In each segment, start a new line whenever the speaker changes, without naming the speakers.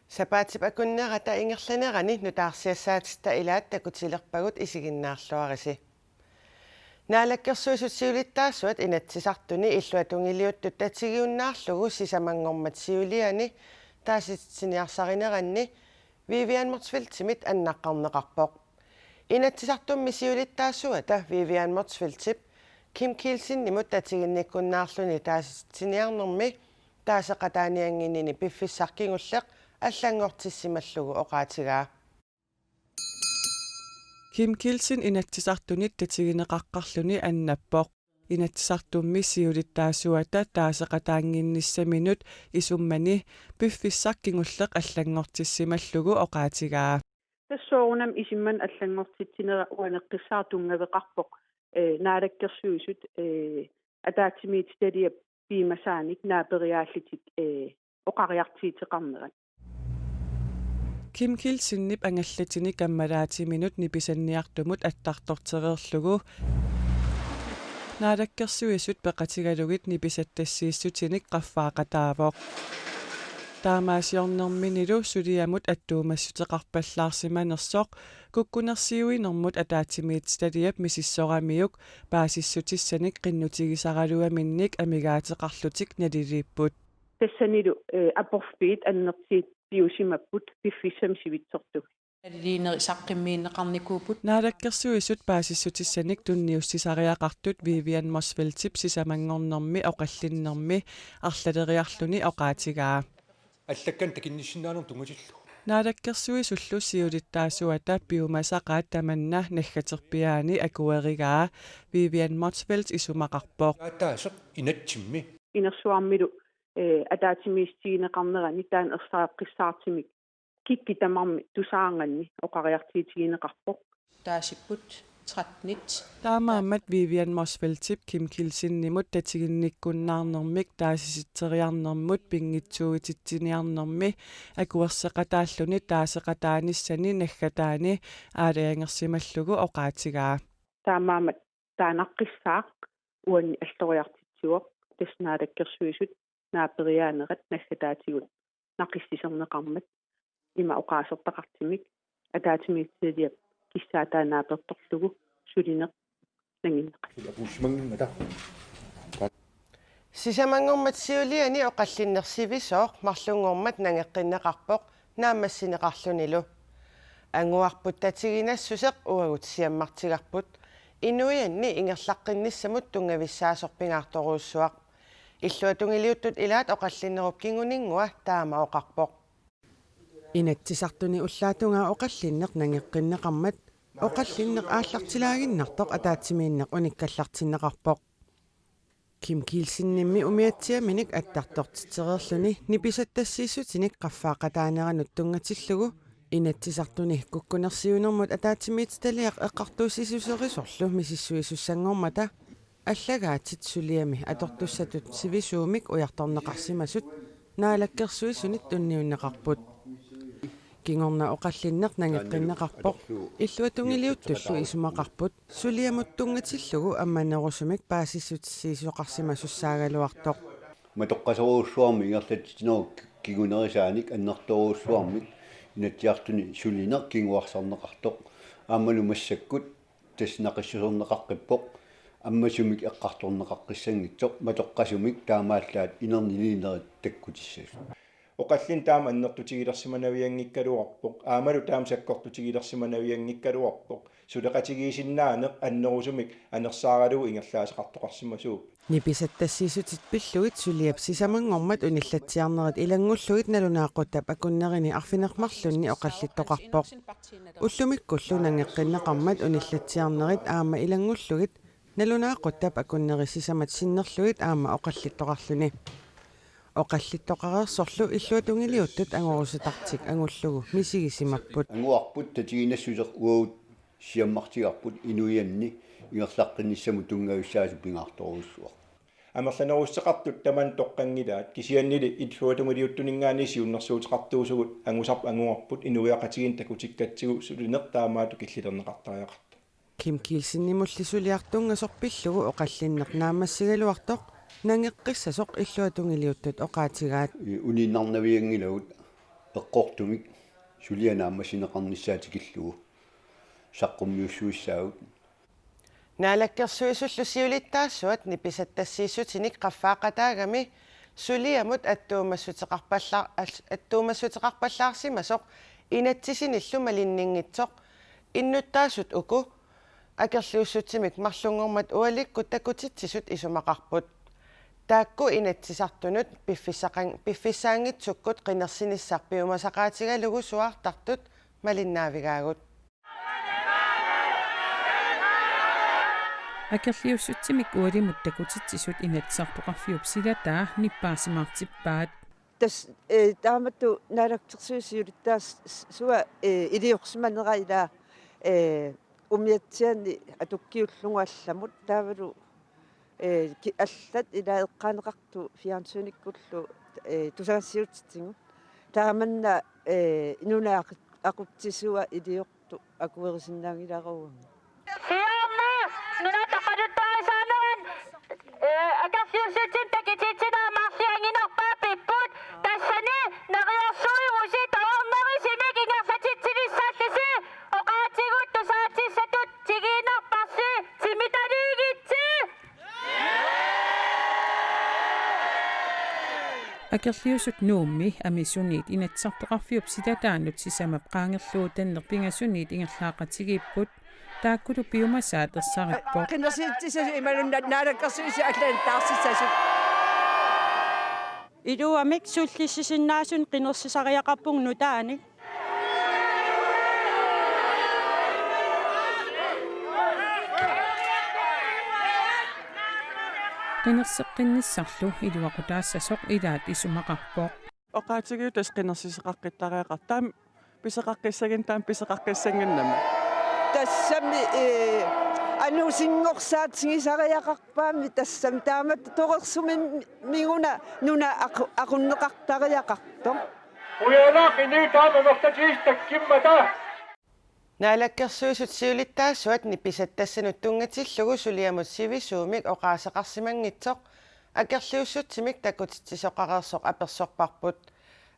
Сапаатипакуннерата ингерланерани нутаарсиассаатиста илаат такутилерпагут исигиннаарлуариси. Наалаккерсуисут сиулиттаассуат инатсисартуни иллуатунгилиуттут татсигиуннаарлугу сисамангормат сиулиани тааситсиниарсаринеранни Vivian Motsfeldtimit аннаққарнеқарпоқ. Инатсисартумми сиулиттаассуата Vivian Motsfeldtip Kim Kielsinimut татсигинниккуннаарлуни тааситсиниарнерми таасеқатааниангинини пиффиссаркингуллеқ аллангортиссималлугу оқаатигаа.
Kim Kielsin inatsisartunit tatsigинеқаққарлуни аннаппоқ. Inatsisartummi siulittaasuata taasеқатаангиннissaminut isummani piffissarkingulleq аллангортиссималлугу оқаатигаа.
тассоорунам исимман аллангортитсинера уанеққиссаартунгавеқарпоқ наалаккерсуисут атаатимиит стадиап пимасааник наапериааллитик оқариартиитеқарнерат.
Kim Kielsinnip ангаллатини каммалаатиминут ниписанниартумут аттартортерерлугу наалаккерсуисут пеқатигалугит ниписаттассииссутиник қаффаақатаавоқ. таамаасиорнэрминилу сулиамут аттуумассутеқарпаллаарсиманерсоқ куккунерсиуинэрмут атаатимиит стадиап мисиссорамиук паасиссутиссаник қиннутигисаралуаминник амигаатеқарлутик налилиппут
тассанилу апорфиит аннертиит биусимаппут пиффиссам сивитсортуг
алилиинери саққиммииннеқарникуупут
наалаккерсуисут паасиссутиссаник тунниуссисариақартут Vivian Motsfeldtip сисамангорнэрми оқаллиннэрми арлалериарлуни оқаатигаа
аллаккан такинниссинаанер тунгатиллу
наалаккерсуисуллу сиулиттаасуата пиумасақаат таманна наггатерпиаани акуеригаа Vivian Motsfeldt исумақарпоқ
таасеқ инатсимми
инерсуармилу атаатимиистигинеқарнерани таан ерсааққиссаартимик кикки тамарми тусаанганни оқариартиитигинеқарпоқ
таасиппут 13
таамааммат Vivian Motsfeldtip Kim Kielsinнимут татигинниккуннаарнэрмик таасиситсериарнэрмут пингитсуутитсиниарнэрми акуерсеқатааллуни таасеқатааниссани наггатаани аалаангерсималлугу оқаатигаа
таамаамат таанаққиссаақ уанни аллориартитсуоқ таснаалеккерсуисут наапериаанерат наггатаатигут нақиссисернеқармат има оқаасертақартимик атаатимиитсиалиап киссаатаанааперторлугу сулинеқ нангиннеқ
пуусмангиммата
Сисамангормат сиулиани оқаллиннерсивисооқ марлунгормат нангеққиннеқарпоқ наамассинеқарлунилу ангуарпут татигинассусеқ уагут сиаммартигарпут инуианни ингерлаққинниссамут тунгависсаасорпингаарторуussуақ иллуатунгилиуттут илаат оқаллиннеруп кингунингуа таама оқарпоқ инатсисартуни уллаатунгаа оқаллиннеқ нангеққиннеқармат оқаллиннеқ ааллартилаагиннартоқ атаатсимииннеқ униккаллартиннеқарпоқ Kim Kielsinнимми умиатсиаминик аттартортитерерлүни ниписаттассииссутиник қаффаақатаанеранут тунгатиллугу инатсисартуни куккунерсиунэрмут атаатимиит талиақ эққартуусисусерисорлу мисиссуисуссангормата аллагаатит сулиами атортуссатут сивисуумик уярторнеқарсимасут наалаккерсуисунит тунниуннеқарпут кингорна оқаллиннеқ нангеққиннеқарпоқ иллуатунгилиуттуллу исумақарпут сулиамут тунгатиллугу амманерусумик паасиссутиссиисоқарсимасуссаагалуартоқ
матоққасоруussуарми ингерлатитинеру кигунерисааник аннэрторуuссуармик инатсиартуни сулинеқ кингуарсарнеқартоқ ааммалу массаккут таснақиссусернеқаққиппоқ аммасумик эққарторнеқаққиссангитсоқ матоққасумик таамааллаат инернилинерит таккутиссас
оқаллин таама аннертутигилерсиманавиангиккалуарпоқ аамалу таам саккортутигилерсиманавиангиккалуарпоқ сулеқатигиисиннаанеқ аннерусумик анерсааралугу ингерлаасеқартоқарсимасуу
ниписаттассиисутит пиллугит сулиап сисамангормат униллатсиарнерит илангуллугит налунааққутап акуннерини арфинеқмарлунни оқаллиттоқарпоқ уллумиккуллу нангеққиннеқармат униллатсиарнерит аама илангуллугит налунааққутап акуннери сисамат синнерлугит аама оқаллиттоқарлуни оқаллиттоқарерсорлу иллуатунгилиуттут ангорусутартик ангуллугу мисигисимаппут
ангуарпут татигинассусеқ уагут сиаммартигарпут инуианни ингерлаққинниссаму тунгависсаасу пингаарторуussуақ
амерланеруссеқартут таман тоққангилаат кисианнили иллуатунгилиуттунингаани сиуннэрсуутеқартуусугут ангусарп ангуарпут инуиақатигин такутиккатсигу сулинертаамаату киллилернеқартариақарта
Kim Kielsinimullisuliartungasoq pillugu oqallinneq naamassigaluartoq nangeqqissasoq illuatungiliuttut oqaatigaat
Uninnarnaviangilagut eqqortumik sulianaammassinеқарнissaатикиллугу саққуммиуссуиссаагут
наалаккерсуисуллусиулиттаасsuat ниписаттассииссутиник qaffаақатаагами сулиамут аттуумассутеқарпаллаарсимасоқ инатсисиниллу малиннингитсоқ иннуттаасут уку акерлуussутсимик марлунгормат уаликку такутитсисут исумақарпут таакку инатсисартунут пиффисаангитсуккут қинерсиниссарпиумасақаатигалугу суаартартут малиннаавигаагут
акерлиуссутсимик уалимут такутитсисут инатсартоқарфиуп силатаа ниппаасимаартиппаат
тас тааматту наалактерсуисиулиттаас суа илиорсиманерайла умиатсиани атуккиуллунгуалламут таавалу аллат илаэққаанеқарту фиансуниккуллу тусагассиутситсигу тааманна инуна ақутсисуа илиорту акуерисиннаангиларуа
Siapa? Nuna takadut tayo sa amin. Agak-siusit takit-sit na masih angin ang papiput. Tasani, nakiyasuy mo si tawang marisimik inga sa chichirisat kasi. O kachigot to sa chisatut, sige na pasi, simitarigitsi.
акерлиусут нуумми амисунит инатсартоқарфиуп силатаанут сисамап qaangerluutanner pingasuniit ingерлаақатигииппут тааккулу пиумасаат ерсариппо
кинерсиитсиса ималуннат наалаккерсуиси аллаантаарсисасут
илуамик суллиссисиннаасун qinерсисариақарпугну тааник
qinерсеққинниссарлу илуақутаассасоқ илаат исумақарпоқ
оqaатигиутас qinерсисақаққиттариақартаам писеқаққиссагин таам писеқаққиссангиннама
тассами анусингорсаатсигисариақарпаами тассами таамат торерсуми мигуна нуна ақуннеқартариақарто
уяна кини таамамартатиистаккиммата
наалаккерсуисут сиулиттаасsuat ниписаттассанут тунгатиллугу сулиамут сивисуумик оqaасеқарсимангитсоқ акерлиуссутсимик такутитсисоқарерсоқ аперсорпарпут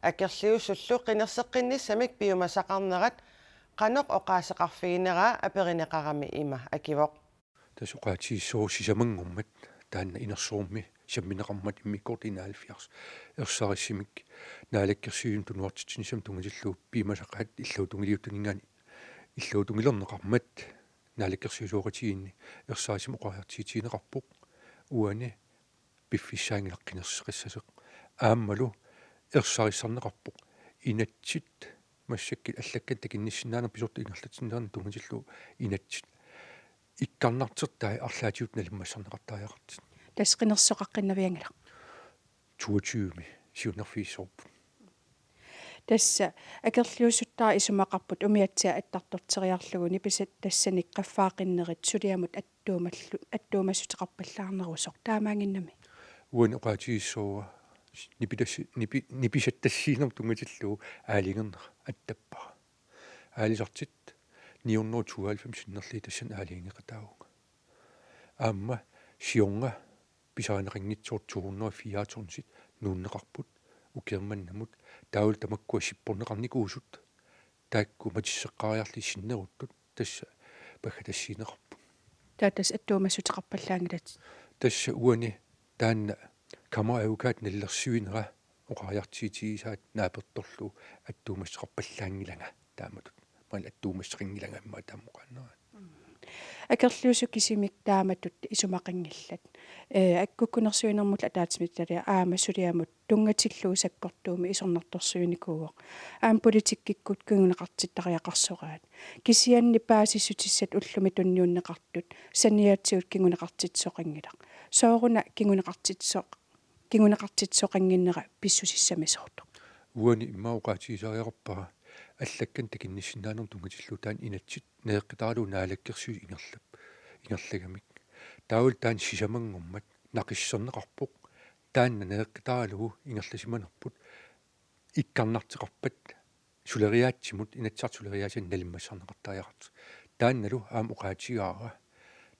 акерлиуссуллу qinерсеққинниссамик пиумасақарнерат qaноқ оqaасеқарфигинераа аперинеқарами има акивоқ
тасоқаатииссуусисамангуммат таанна инерсуумми самминеқармат иммиккортинаалфиарс ерсариссимик наалаккерсиун тунуартитсинисам тунгилиллуу пиимасақаат иллуутунгилиуттунгингаани иллуутунгилернеқармат наалаккерсиусуоқатигиинни ерсаарисим оқаартиитинеқарпоқ уани пиффиссаангилаққинерсеқиссасеқ ааммалу ерсариссарнеқарпоқ инатсит массаккит аллаккат такинниссинаана писорту ингерлатсинерни тунгилиллуу инатсит иккарнартертаа арлаатиут налиммассарнеқартааяқартит
тасqinерсоқаққиннавиангила
22ми сиунерфииссорпу
тасса акерлиуссуттаа исумақарпут умиатсиа аттартортериарлугуни писат тассаник qaffаақиннерит сулиамут аттуумассутеқарпаллаарнерусоқ таамаангиннами
уан оqaатииссууа ниписаттассиинер тунгатиллуу аалингернер аттаппара аалисартит 992 синнерли тассан аалингеқатаагуга аама сионга писаанеқингитсуут 204 нууннеқарпут укерманнамут таул тамаккуа сиппорнеқарникуусут таакку матиссеққариарли синнеруттут тасса пахатассиинеқарпу
таатас аттуумассутеқарпаллаангилат
тасса уани таанна камаавукаат наллерсуинера оқариартиитигисаат нааперторлу аттуумассеқарпаллаангилага тааматут мал аттуумассеқингилагамма таамоқаннера
акерлиусу кисимик тааматут исумақингиллат аккуккунерсуинермут атаатимитталиа аама сулиамут тунгатиллуу саккортууми исорнарторсуиникууоқ аам политиккиккут кигунеқартиттариақарсораат кисианни паасиссутиссат уллуми тунниуннеқартут саниаатсиут кигунеқартитсоқангилақ сооруна кигунеқартитсоқангиннера писсусиссамисоортоқ
уани иммаоқаатигисариақарпара аллаккан такинниссинаанер тунгатиллуу таан инатсит неэққитаалу наалаккерсуи ингерлагамик таул таан сисамангуммат нақиссернеқарпоқ таанна неэққитаалугу ингерласиманерпут иккарнартеқарпат сулериаатсимут инатсартулериаасин налиммассарнеқартааяқарт таанналу аам уqaatigaara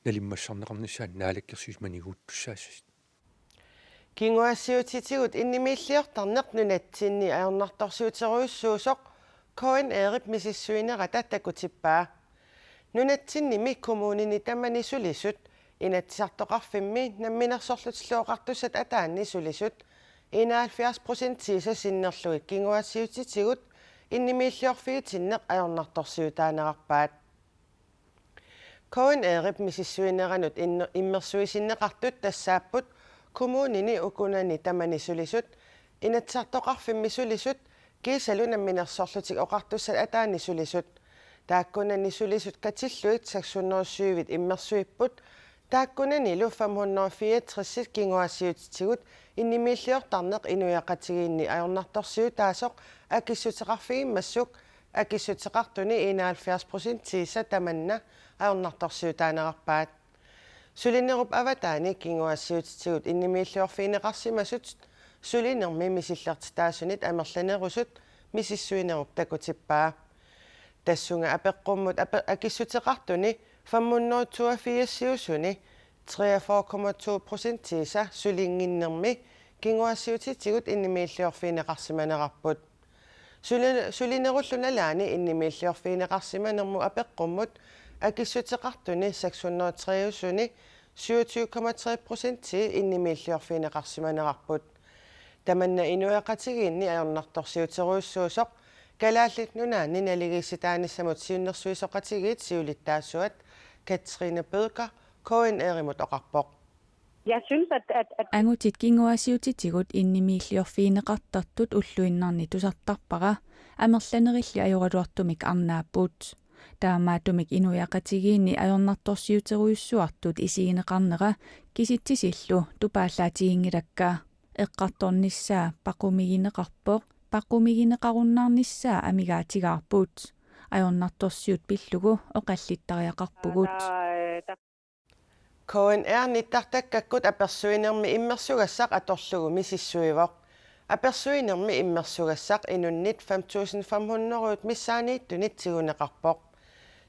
наlimmassarneqarnissaat naalakkersuis maniguuttussaassas
Kinguassiutitigut innimiilliortarneq nunatsinni ajornartorsiuteruissuusoq Koen Erip misissuinerata takutippaa nunatsinimi kommunini tamani sulisut inatsartoqarfimmi namminersorlutilluoqartussat ataanni sulisut 71% tiisasinnerlugik kinguassiutitigut innimiilliorfiitinneq ajornartorsiutaanerarpaat Koen Erip misissuineranut immersuisinneqartut tassaapput kommunini ukunani tamani sulisut inatsartoqarfimmi sulisut kiisalunamminersorlutik oqartussat ataanni sulisut taakkunani sulisut katilluit saksunnerussuivit immersuipput taakkunani lu 564 kinguassiutitigut innimiilliortarneq inuiaqatigiinni ajornartorsiutaasoq akissuteqarfigimmassuk akissuteqartuni 71% tiisa tamanna ajornartorsiutaanerarpaat sulinerup avataani kinguassiutitigut innimiilliorfiineqarsimasut sulinermi misillertitaasunit amerlanerusut misissuinerup takutippaa tassunga apeqqummut akissuteqartuni 582 43,2% tiisa sulinginnermi kinguassiutitigut innimiilliorfiineqarsimanerarput sulinerullunalaani innimiilliorfiineqarsimanermu apeqqummut akissuteqartuni 603 27,3% innimiilliorfiineqarsimanerarput tamanna inuiaqatigiinni ajornartorsiuteruissuusoq kalaallit nunaanni naligissitaanissamut siunnersuisoqatigiit siulittaassuat Katrine Bødker Koen Erimut oqarpoq
Jeg synes, at
Angutit kinguassiutitigut innimiilliorfiineqartartut ulluinnarni tusartarpara amerlanerilli ajuraluartumik arnaapput таамаатумик инуяқатигиинни ajornartorsiuteruissuartut isiineqarnera kisittisillu тупааллаатигингилаккаа эққарторнissaa пақумигинеқарпоқ пақумигинеқаруннаарнissaa амигаатигаарпут ajornartorsiut пиллугу оқаллиттариақарпугут
Koen nittartakkakkut apersuinermi immersugassaq atorlugu misissuivoq apersuinermi immersugassaq inunnit 5500 missaaniittunit tiguneqarpoq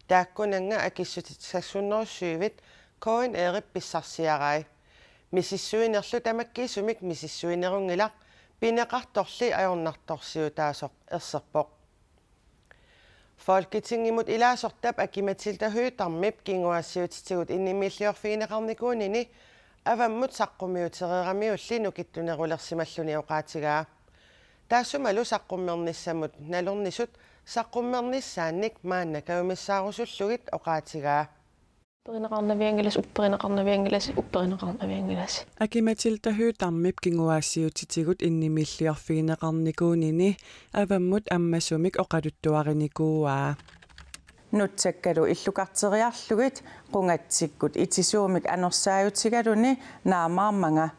taakkunanga akissutit saksunnerussuivit Koen Erip pissarsiarai misissuinerlu tamakkiisumik misissuinerungilaq pineqartorli ajornartorsiutaasoq erserpoq Folketingimut ilaasortap akimatilta hyytarmip kinguassiutitigut innimiilliorfiineqarnikuunini avammut saqqummiutereeramiulli nukittunerulersimalluni oqaatigaa taassumalu saqqummernissamut nalornisut saqqummernissaannik maannakaumissaarussullugit oqaatigaa
upperineqarnaviangilas akimatilta hyytarmip kinguassiutitigut innimiilliorfiineqarnikuunini avammut ammasumik oqaluttuarinikuuaa nutsakkalu illukarteriarlugit qungatsikkut itisuumik anersaayutigaluni naamaarmanga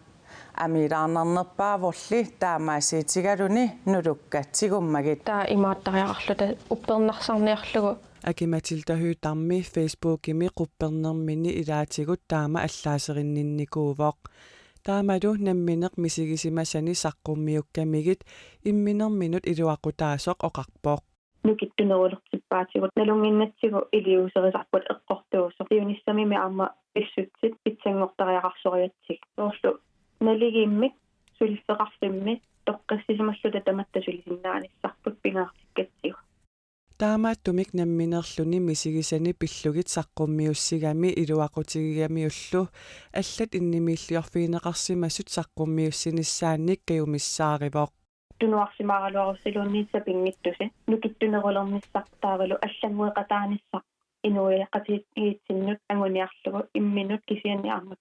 амилаарнарнерпааворли таамаасиитигалуни нулуккатсигуммагит таа имааттариақарлута уппернарсарниарлугу акиматилтахуутарми фейсбукими қуппернермини илаатигут таама аллаасериннинникуувоқ таамалу намминеқ мисигисимасани саққуммиуккамигит имминерминут илуақутаасоқ оқарпоқ
нукиттунерулертиппаатигут налунгиннатсигу илиусерисарпут эққортуусо иунissамими аама писсутсит питсангортариақарсориатсиг орлу налигииммик сулиффеқарфимми тоққиссисималлута таматтасулисиннааниссарпут пингаартиккатсигу
таамааттумик намминерлүни мисигисани пиллугит саққуммиуссигами илуақутигигамиуллу аллат иннимииллиорфиинеқарсимасут саққуммиуссиниссаанник каюмиссааривоқ
тунуарсимааралуарусилуунниитса пингиттуси нукиттунерулерниссартаарилу аллангуеқатааниссақ инуиақатиитсиннут ангуниарлугу имминут кисиани арма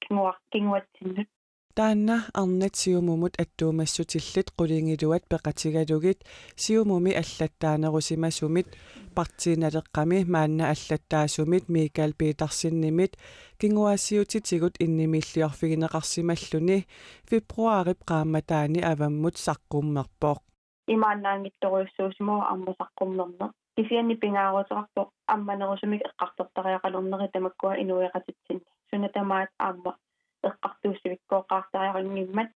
кингуатсиннут
таанна арнат сиумумут аттуумассутиллит qulingиluat пеқатигалугит сиумуми аллаттаанерусимасумит партииналеққами маанна аллаттаасумит Микал Петерсиннимит кингуассиутитигут иннимиллиорфигинеқарсималлуни фебруарип qaamataani аваммут саққуммерпоқ
имааннаангитторуйссуусимуа арма саққуммернер кисиани пингаарутерарпоқ амманерусумик эққартортариақалорнери тамаккуа инуиақатитсинни сунатамаат аама эққартуусивиккооқартариақангиммат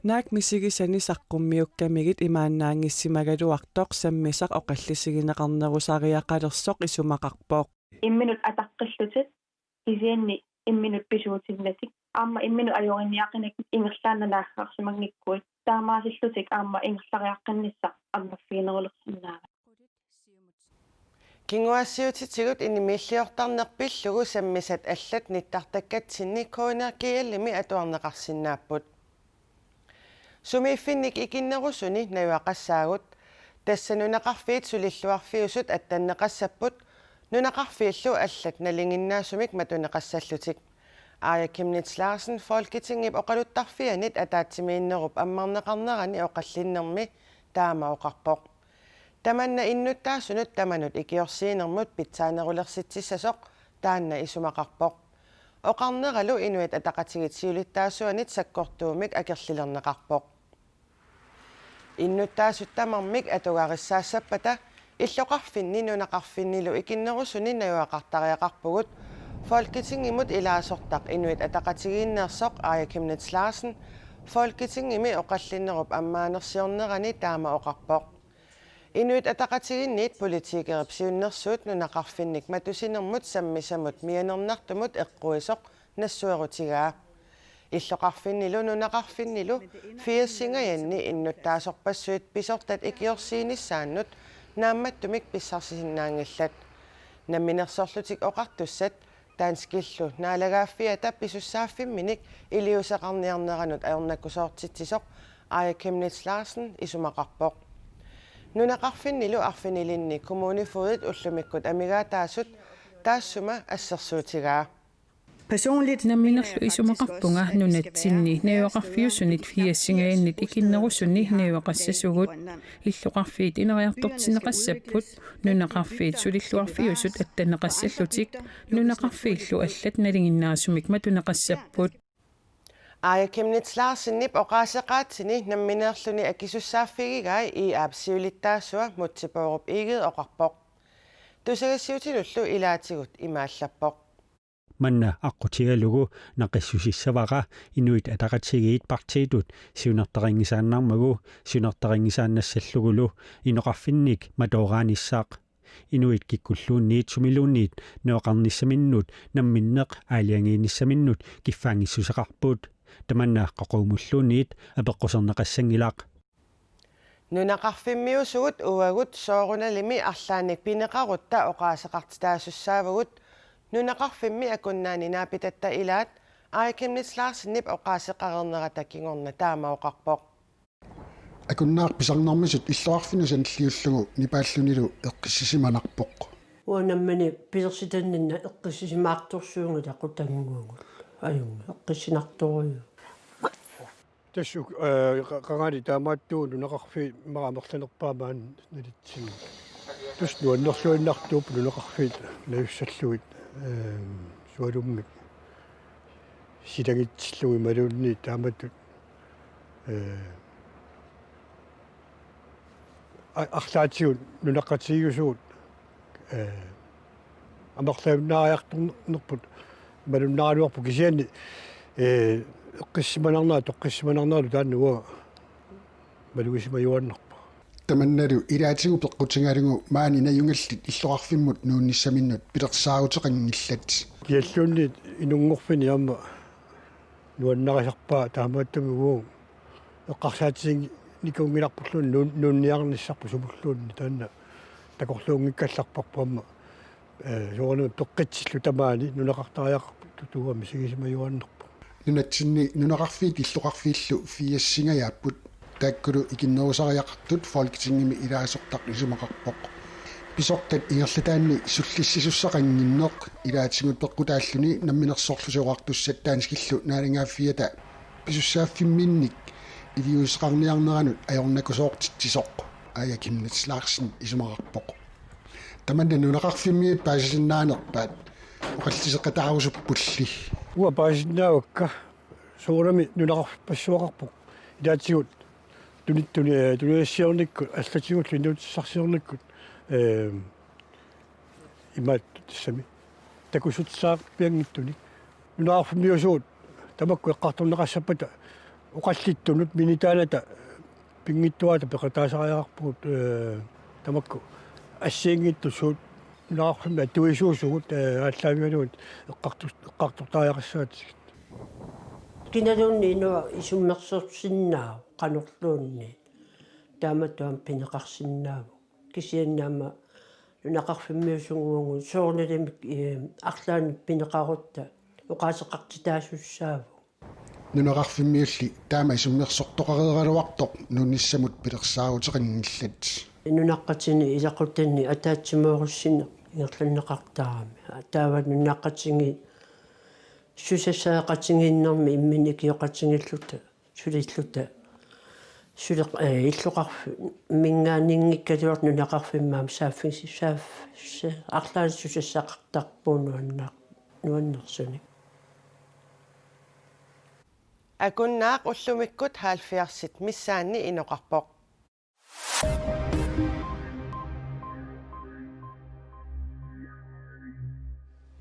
наак мисигисани саққуммиуккамигит имааннаангиссимагалуартоқ саммисақ оқаллисигинеқарнерусариақалерсоқ исумақарпоқ
имминут атаққиллутит кисианни имминут писуутиннатик аама иммину ajoriniaqinnak ингерлааннанааххарсимагниккуит таамаасиллутик аама ингерлариаққиннисса аммаффиинерулерсиннаава
кингуассиутитигут инимиллиортарнерпиллугу саммисат аллат ниттартаккатсинни коонеркиаллими атуарнеқарсинааппут сумииффинник икиннерусуни наюақассаагут тассанунеқарфиит сулиллуарфиусут аттаннеқассаппут нунеқарфииллу аллат налингиннаасумик матунеқассаллутик Aya Kimnits Larsen, Folketinget oqaluttарфианит атаатсимииннеруп аммарнеқарнерани оқаллиннерми таамаоқарпоқ таманна иннуттаасунут таманут икиорсиинермут питсаанерулерситсиссасоқ таанна исумақарпоқ оқарнералу инуит атақатигит сиулиттаасуанит саккортуумик акерлилернеқарпоқ иннуттаасут тамармик атугаариссаассаппата иллоқарфинни нунеқарфиннилу икиннерусуни наюақартариақарпугут Folketingimut ilaasortaq inuit ataqatigiinnersoq Aya Kimnits Larsen Folketingimi oqallinnerup ammaanersiornerani taama oqarpoq inuit ataqatiginniit politikerip siunnersuut nunaqarfinnik matusinermut sammisamut mianernartumut eqquisoq nassuerutigaa иллоqarfinnilu nunaqarfinnilu fiassingayanni innuttaasorpassuit pisortat ikiorsiinissaannut naammattumik pissarsisinnaangillat namminersorlutik oqartussat таанскиллу наалагааффиата писуссааффимминик илиусеқарниарнеранут аернаккусоортитсисоқ Aya Kimnits Larsen исумақарпоқ нунеқарфиннилу арфинилинни коммунифуит уллумиккут амигаатаасут таассума ассерсуутигаа
Personligt наминерлу исумақарпунга нунатсинни наюақарфиусунит фиассингаяннит икиннерусунни наюақассасугут иллуқарфиит инериартортинеқассаппут нунеқарфиит сулиллуарфиусут аттанеқассаллутик нунеқарфииллу аллат налингиннаасумик матунеқассаппут
Aya Kimnits Larsen-нип оқаасеқаатсини намминерлүни акисуссааффигигаи аапсиулиттаассуа мутсипооруп игид оқарпоқ тусагассиутилуллу илаатигут имааллаппоқ
манна аққутигалугу нақиссусиссавара инуит атақатсигиит партиитут сиунертарингисааннармагу сиунертарингисааннассаллугулу иноқарфинник матоорааниссаақ инуит киккуллуунниит сумилуунниит неоқарниссаминнут намминнеқ аалиангииниссаминнут киффаангиссусеқарпут таманна қоқуумуллуунниит апеққусернеқассангилаақ
нунақарфиммиусугут уагут сооруналими арлааник пинеқарутта оқаасеқартитаассаавагут нунеқарфимми акуннаани наапитатта илаат Aya Kimnits Larsen-нип оқаасеқарернерата кигорна таамаоқарпоқ
акуннаарписарнэрмисут иллуарфинусан аллиуллугу нипааллунилу эққиссисиманарпоқ
уанаммани писерситаннинна эққиссисимаарторсуунга тақутангуангул аюнга эққиссинарторуйу
тассук қангаали таамааттуун нунеқарфи марамерланерпаамаан налитсин тус нуаннерлуиннартууп нунеқарфиит наюссаллуит суалуммик силагитсиллуи малуунни тааматтут арлаатиут нунеққатигусуут амерлауннаариарторнерпут малуннааруарпу кисианни эққиссиманарнаа тааннуа малуисимаюаннарпа
таманналу илаатигу пеққутингалугу маани наюнгаллит иллоқарфиммут нуунниссаминнут пилерсаагутеқангиллат
киаллуунни инунгорфини аама нуаннарисарпаа таамааттамигуу эққарсаатисин никунгиларпуллуун нуунниарниссарпу сумуллуунни таанна такорлуунгиккалларпарпаама соорну тоққитсиллу тамаани нунеқартариақарпу тууами сигисимаюаннарпа
нунатсинни нунеқарфиит иллоқарфииллу фиассингаyaapпут тааккулу икиннерусариақартут Folketingimi илаасортақ исумақарпоқ писортат ингерлатаанни суллиссисуссақангиннеқ илаатсигут пеққутааллуни намминерсоорлусуоқартуссат таанскиллу наалингааффиата писуссааффимминник илиусеқарниарнеранут аёрнакусоортитсисоқ Aya Kimnits Larsen исумақарпоқ таманна нунеқарфимми паасиннаанерпаат оқаллисеқатаарусуппулли
уа паасиннаавакка соорами нунеқарпассуақарпоқ илаатигут туниассиорниккут аллатигут линуутиссарсиорниккут имаат тассами такусутсаақ пиангиттуни нунаарфимиусуут тамакку эққарторнеқассаппата оқаллиттунут минитааната пингиттуата пеқатаасариаарпуут тамакку ассиингиттусуут нунаақарфимми аттуисуусугут ааллаавигалуут эққартортааяқассаат
киналуунни инуа исуммерсерсиннаа канорлуунни тааматуам пинеқарсиннааву кисианнаама нунақарфиммиусунгуангу соорналимик арлаани пинеқарутта уқаасеқартитаасуссааву
нунеқарфиммиулли таама исуммерсортоқареералуартоқ нуниссамут пилерсаагутеқингиллат
нунаққатини илақутанни атаатсимооруссина ингерланнеқартаарами таава нунаққатинги сусасаақатингиннэрми иммини киоқатингиллута сулиллута сулеқ иллоқарфи мингаанингиккалуарт нунақарфиммаам сааффиси сааф арлаан сусасаақартарпуунуаннаа нуаннерсуни
акуннаақ уллумиккут хаалфиарсит миссаанни иноқарпоқ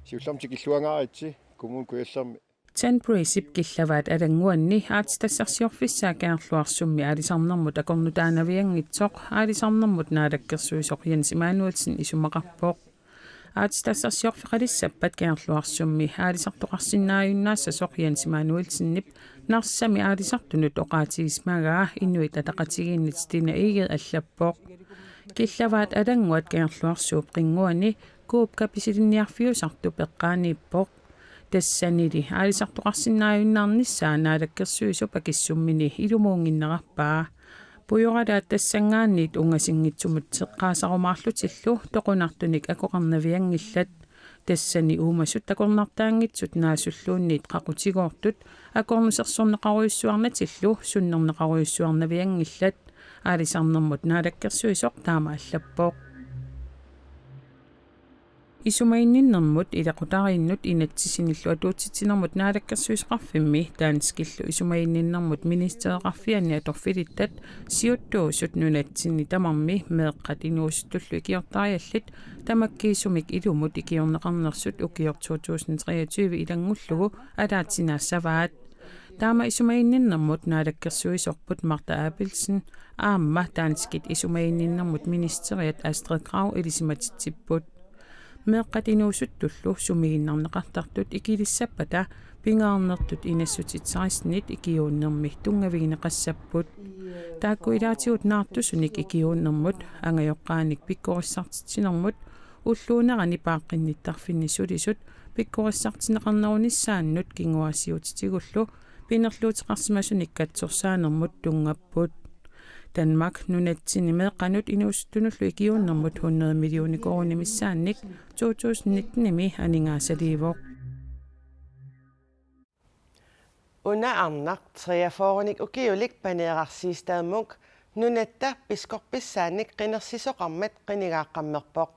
сиуллармтик иллуангааritsi коммун куялларми
Tanbury sipkillavaat alанguanni aatitassarsiorfissaa kaarluarsummi aalisarnermut akornutaanaviangitsoq aalisarnermut naalakkersuisoq Jens Emanuelsen isumaqarpoq aatitassarsiorfiqalissappat kaarluarsummi aalisartoqarsinnaajunnaassasoq Jens Emanuelsennip narsami aalisartunut oqaatigismagaa inuit ataqatigiinnit tina iiget allappoq killavaat alanguat kaarluarsuup qinguani kuup kapisilinniarfiusartu peqqaaniippoq тассанили аалисартоқарсинааюннаарнissaа наалаккерсуису пакиссуммини илумуунгиннеқарпаа пуйораалаат тассангаанниит унгасингитсумут теққаасарумаарлутиллу тоқунартуник акоқарнавиангиллат тассани уумассут такорнартаангитсут наасуллуунниит қақутигоортут акорнусерсорнеқаруйуссуарнатиллу суннернеқаруйуссуарнавиангиллат аалисарнэрмут наалаккерсуисоқ таама аллаппоқ исумаинниннэрмут илақутарииннут инатсисиниллу атуутситсинэрмут наалаккерсуисеқарфимми таанскиллу исумаинниннэрмут министереқарфианни аторфилиттат сиуттуусут нунатсинни тамарми меэққат инуусуттуллу икиортариаллит тамаккиисумик илумут икиорнеқарнерсут укиор 2023 илангуллугу алаатсинаассаваат таама исумаинниннэрмут наалаккерсуисорпут Марта Абелsen аамма таанскит исумаинниннэрмут министериат Астрид Крag илисиматитсиппут меэққатинуусуттуллу сумигиннарнеқартартут икилиссаппата пингаарнертут инассутитсариснит икиууннэрми тунгавигинеқассаппут тааккуилаатигут наартусуник икиууннэрмут ангайоққааник пиккориссартитсинэрмут уллуунерани пааққинниттарфинни сулисут пиккориссартинеқарнерунissaannут кингуасиутитигуллу пинерлуутеқарсимасуник катсорсаанермут тунгаппут Danmark nunatsinni meeqqanut inuusttunullu ikiuunnermut 100 million korunimissaannik 2019-imi aningaasaliivoq
Una arnaq triaforunik ukiulik paneerarsiistaamuk nunatta piskorpissaannik qinersisoqarmat qinigaaqammerpoq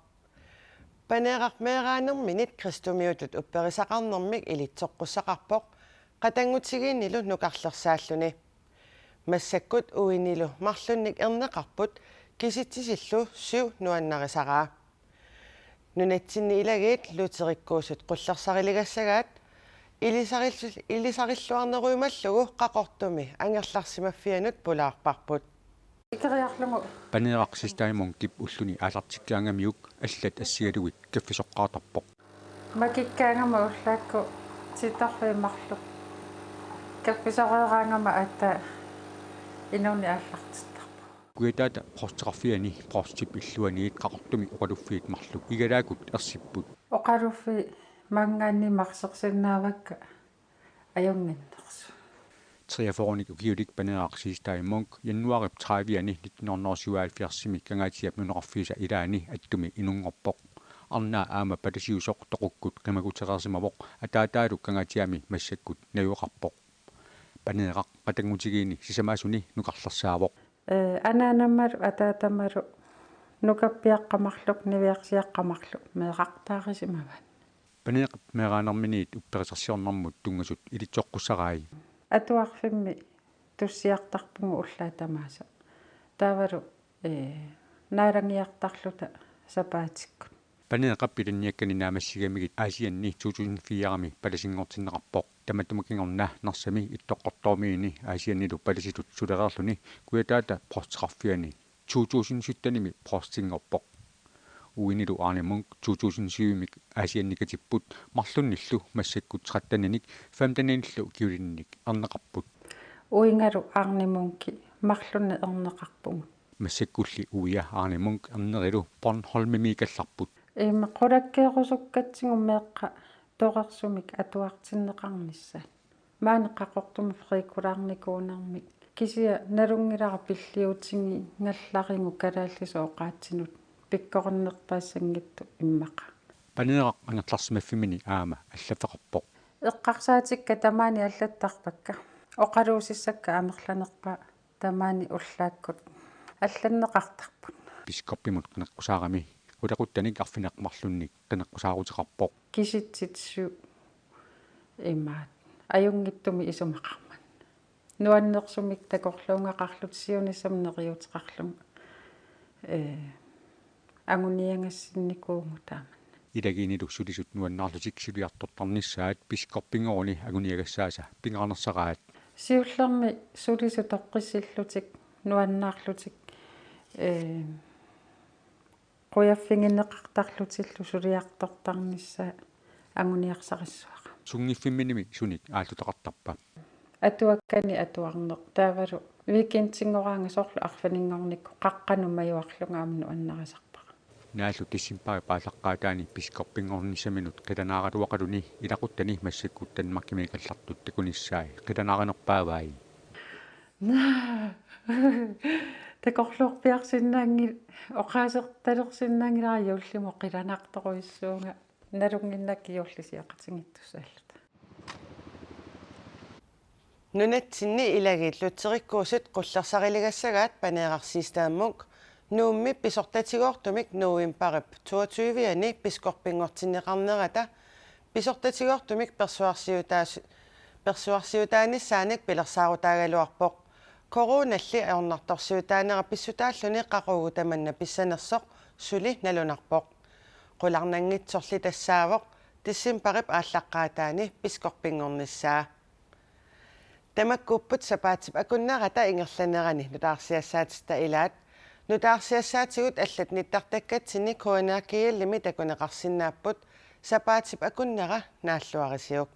paneerarmeeraanerminit kristumiutut upperisaqarnermik ilitsoqqussaqarpoq qatangutigiinnilu nuqarlersaalluni массаккут уинилу марлунник эрнеқарпут киситсисиллу сиу нуаннариsaraa нунатсинни илагиит лутериккуусут қуллерсарилигассагаат илисариллуарнеруималлугу қақортуми ангерларсимаффианут пулаарпарпут
икериарлугу панеэқарсистаимун кип уллуни аалартиккаангамиук аллат ассигалугит каффисоққаатарпоқ
макиккаангама уллаакку ситарфимарлу каффисореераангама атта инуни ааллартиттарпа
куятаата простеқарфиани простип иллуаниит қақортуми оқалуффиит марлу игалаагут ерсиппут
оқалуффи мангаанни марсерсиннаавакка аюнгиннерсу
триафороник укиулик панеақарсистаиммунк януарип 30-ани 1977 кангаатиап нунеқарфиса илаани аттуми инунгорпоқ арнаа аама патасиусоқ тоқуккут қимагутерерсимавоқ атаатаалук кангаатиами массаккут наюоқарпоқ панеэрақ қатангутигиини сисамаасуни нуқарлерсаавоқ
анаанаммалу атаатамалу нукаппиаққамарлук нивиарсиаққамарлук меэқартаарисимаван
панеэқат меэраанерминиит упперисерсиорнэрмут тунгасут илитсоққуссараи
атуарфимми туссиартарпугу уллаатамааса таавалу наалангиартарлута сапаатиккут
панеэқаппиланниаккани наамассигамигит аасианни 2004-ами паласингортиннеқарпоқ таматумакингорна нарсами иттоққортоомиини аасианнилу паласитут сулерерлуни куятаата простеқарфиани 2017-ними простингорпоқ uinilu arnimung 2007-mik asiannikatipput marlunnillu massakkut 13-nik 15-nillu kiulinnik arneqarput
uingalu arnimunki marlunne erneqarpungut
массаккулли уя аарнимунг арнериlu Bornholmimi kallarput
има qulakkeerusukkatsingu meeqqa toqersumik atuartinneqarnissaan маанеққақортуми фрикулаарникуунармик кисия налунгилара пиллиутинги нгалларингу калааллисо оqaатсинут пиккорнертаассангитту иммаqa
панеэрақ ангерларсимаффимини аама аллафеқарпоқ
эққарсаатикка тамаани аллаттарпакка оқалуусиссакка амерланерпаа тамаани уллааккут алланнеқартарпут
пискорпимут қинеққусаарами улақуттаник арфинеқмарлунник қинеққусаарутеқарпоқ
киситситсу имаат аюнгиттуми исумақарман нуаннерсумик такорлунгақарлут сионисамнериутеқарлун агуниангассинникуугу тааман
илагиинилу сулисут нуаннаарлутик сулиартортарниссаат пискорпингорони агуниагассааса пингаарнерсараат
сиуллерми сулису тоққиссиллутик нуаннаарлутик қуяффингинеқартарлутиллу сулиартортарниссаа агуниарсариссуаqa
сунгиффимминими суник ааллутеқартарпа
атуаккани атуарнеқ таавалу викендсингораанга соорлу арфанингорникку қаққану маюарлунгаамну аннарисарпаqa
нааллу тиссимпари паалаққаатаани пискорпингорнissаминут қиланааратуақалуни илақуттани массаккут танмаккими каллартут такуниссаи қиланааринерпааваи такорлуорпиарсиннаанги оқаасерталерсиннаангилара юуллимо қиланаарторуиссуунга налунгиннакки юуллисиақатингиттусааллута
нунатсинни илагииллутсериккуусут qullersarilagasagaat paneeqarsiistaamuk nuummi pisortatiguortumik nuuimparip 22-ani piskorpingortinneqarnerata pisortatiguortumik persuarsiutaanisaanik pilersaarutaagaluarpoq koronalli aornartorsiutaanera pissutaalluni qaquugu tamanna pissanersoq suli nalunarpoq qularnangitsorli tassaavoq tissimparip ааllaqqaataani piskorpingornissaa тамаккуппут сапаатип акуннарата ингерланерани нутаарсиассаатиста илаат нутаарсиассаатигут аллат ниттартаккатсини коонеакиаллими такунеқарсинааппут сапаатип акуннара нааллуарисиук